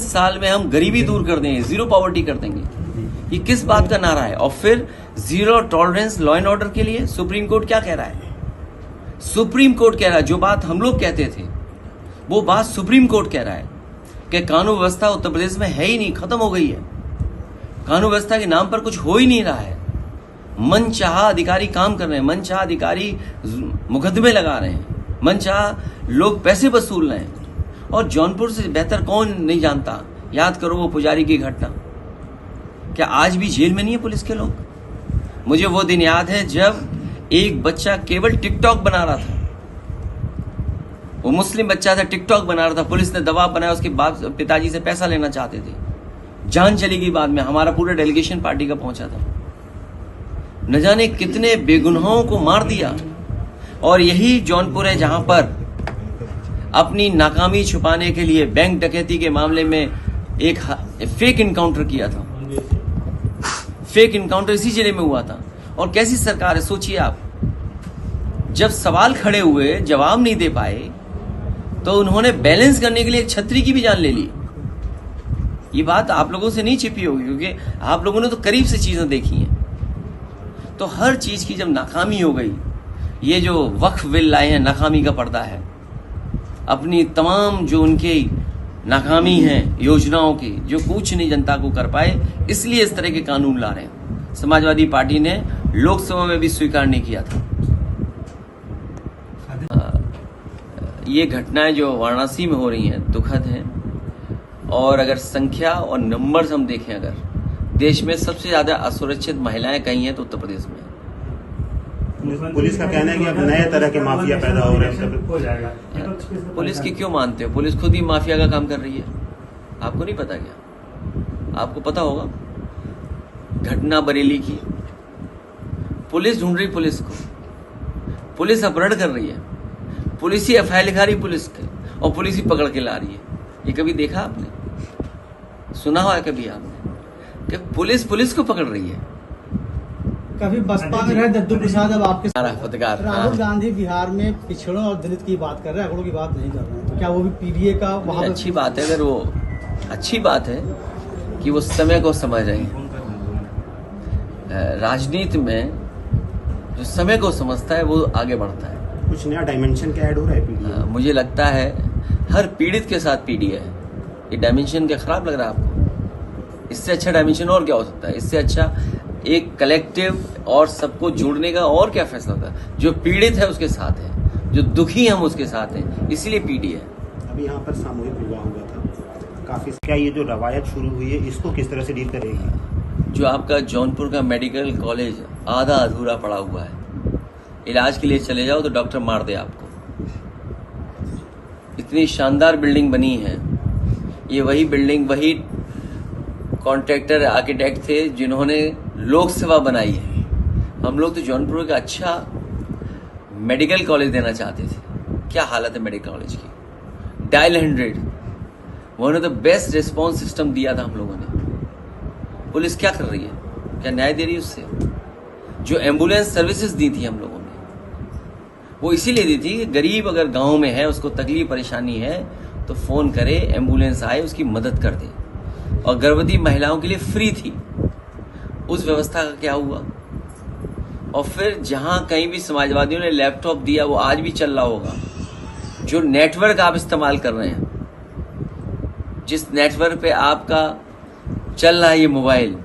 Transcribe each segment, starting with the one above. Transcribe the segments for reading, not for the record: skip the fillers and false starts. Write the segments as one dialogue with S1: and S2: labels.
S1: 20 साल में हम गरीबी दूर कर देंगे, जीरो पॉवर्टी कर देंगे, ये किस बात का नारा है? और फिर zero tolerance law and order के लिए सुप्रीम कोर्ट क्या कह रहा है? सुप्रीम कोर्ट कह रहा है जो बात हम लोग कहते थे वो बात सुप्रीम कोर्ट कह रहा है कि कानून व्यवस्था उत्तर प्रदेश में है ही नहीं, खत्म हो गई है। कानून व्यवस्था के नाम पर कुछ हो ही नहीं रहा है। मनचाहा अधिकारी काम कर रहे हैं, मनचाहा अधिकारी मुकदमे लगा रहे हैं, मनचाहा लोग पैसे वसूल रहे हैं। और जौनपुर से बेहतर कौन नहीं जानता, याद करो वो पुजारी की घटना। क्या आज भी जेल में नहीं है पुलिस के लोग? मुझे वो दिन याद है जब एक बच्चा केवल टिकटॉक बना रहा था, वो मुस्लिम बच्चा था, टिकटॉक बना रहा था, पुलिस ने दबाव बनाया, उसके बाप पिताजी से पैसा लेना चाहते थे, जान चली गई। बाद में हमारा पूरा डेलीगेशन पार्टी का पहुंचा था, न जाने कितने बेगुनाहों को मार दिया। और यही जौनपुर है जहां पर अपनी नाकामी छुपाने के लिए बैंक डकैती के मामले में एक फेक इनकाउंटर किया था। फेक इनकाउंटर इसी जिले में हुआ था। और कैसी सरकार है सोचिए आप, जब सवाल खड़े हुए जवाब नहीं दे पाए तो उन्होंने बैलेंस करने के लिए एक छतरी की भी जान ले ली। ये बात आप लोगों से नहीं छिपी होगी क्योंकि आप लोगों ने तो करीब से चीजें देखी हैं। तो हर चीज की जब नाकामी हो गई, ये जो वक्फ बिल लाए हैं नाकामी का पर्दा है। अपनी तमाम जो उनकी नाकामी है योजनाओं की, जो कुछ नहीं जनता को कर पाए, इसलिए इस तरह के कानून ला रहे हैं। समाजवादी पार्टी ने लोकसभा में भी स्वीकार नहीं किया था। ये घटनाएं जो वाराणसी में हो रही हैं दुखद हैं। और अगर संख्या और नंबर्स हम देखें, अगर देश में सबसे ज्यादा असुरक्षित महिलाएं कहीं हैं तो उत्तर प्रदेश में।
S2: पुलिस का कहना है कि अब नए तरह के माफिया पैदा हो रहे हैं।
S1: पुलिस की क्यों मानते हो? पुलिस खुद ही माफिया का काम कर रही है। आपको नहीं पता क्या? आपको पता होगा। घटना बरेली की, पुलिस ढूंढ रही पुलिस को, पुलिस अपहरण कर रही है, पुलिस ही एफआईआर लिखा रही पुलिस के, और पुलिस ही पकड़ के ला रही है। ये कभी देखा आपने? सुना हुआ है कभी आपने कि पुलिस को पकड़ रही है?
S3: कभी बसपा में रहे दद्दू प्रसाद, अब आपके
S1: पत्रकार
S3: राहुल गांधी बिहार में पिछड़ों और दलित की बात कर रहे हैं, अगड़ों की बात नहीं कर रहे हैं, तो क्या वो भी पीडीए का वहां?
S1: अच्छी बात है, अगर वो अच्छी बात है कि वो समय को समझ रहे हैं। राजनीति में जो समय को समझता है वो आगे बढ़ता है।
S2: कुछ नया डायमेंशन क्या ऐड हो रहा है पीडीए?
S1: मुझे लगता है हर पीड़ित के साथ पीडीए है। ये डायमेंशन क्या खराब लग रहा है आपको? इससे अच्छा डायमेंशन और क्या हो सकता है? इससे अच्छा एक कलेक्टिव और सबको जोड़ने का और क्या फैसला होता है? जो पीड़ित है उसके साथ है, जो दुखी हम उसके साथ हैं, इसीलिए पीडीए है।
S2: अभी यहाँ पर सामूहिक विवाह हुआ था काफी, क्या ये जो रवायत शुरू हुई है इसको किस तरह से डील करेगी?
S1: जो आपका जौनपुर का मेडिकल कॉलेज आधा अधूरा पड़ा हुआ है, इलाज के लिए चले जाओ तो डॉक्टर मार दे आपको। इतनी शानदार बिल्डिंग बनी है, ये वही बिल्डिंग वही कॉन्ट्रैक्टर आर्किटेक्ट थे जिन्होंने लोक सेवा बनाई है। हम लोग तो जौनपुर का अच्छा मेडिकल कॉलेज देना चाहते थे। क्या हालत है मेडिकल कॉलेज की? डायल 100 उन्होंने तो बेस्ट रिस्पॉन्स सिस्टम दिया था हम लोगों ने। पुलिस क्या कर रही है? क्या न्याय दे रही है उससे? जो एम्बुलेंस सर्विसेज दी थी हम लोगों ने, वो इसीलिए दी थी कि गरीब अगर गांव में है, उसको तकलीफ परेशानी है तो फोन करे, एम्बुलेंस आए, उसकी मदद कर दे। और गर्भवती महिलाओं के लिए फ्री थी। उस व्यवस्था का क्या हुआ? और फिर जहां कहीं भी समाजवादियों ने लैपटॉप दिया वो आज भी चल रहा होगा। जो नेटवर्क आप इस्तेमाल कर रहे हैं, जिस नेटवर्क पे आपका चल रहा है ये मोबाइल,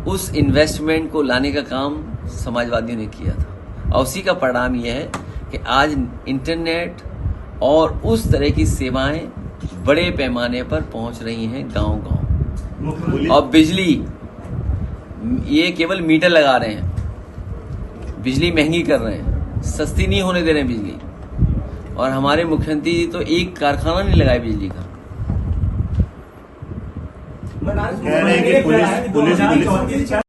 S1: उस इन्वेस्टमेंट को लाने का काम समाजवादियों ने किया था। और उसी का परिणाम यह है कि आज इंटरनेट और उस तरह की सेवाएं बड़े पैमाने पर पहुंच रही हैं गांव-गांव। और बिजली, ये केवल मीटर लगा रहे हैं, बिजली महंगी कर रहे हैं, सस्ती नहीं होने दे रहे हैं बिजली। और हमारे मुख्यमंत्री जी तो एक कारखाना नहीं लगाए बिजली का।
S2: कह रहे हैं कि पुलिस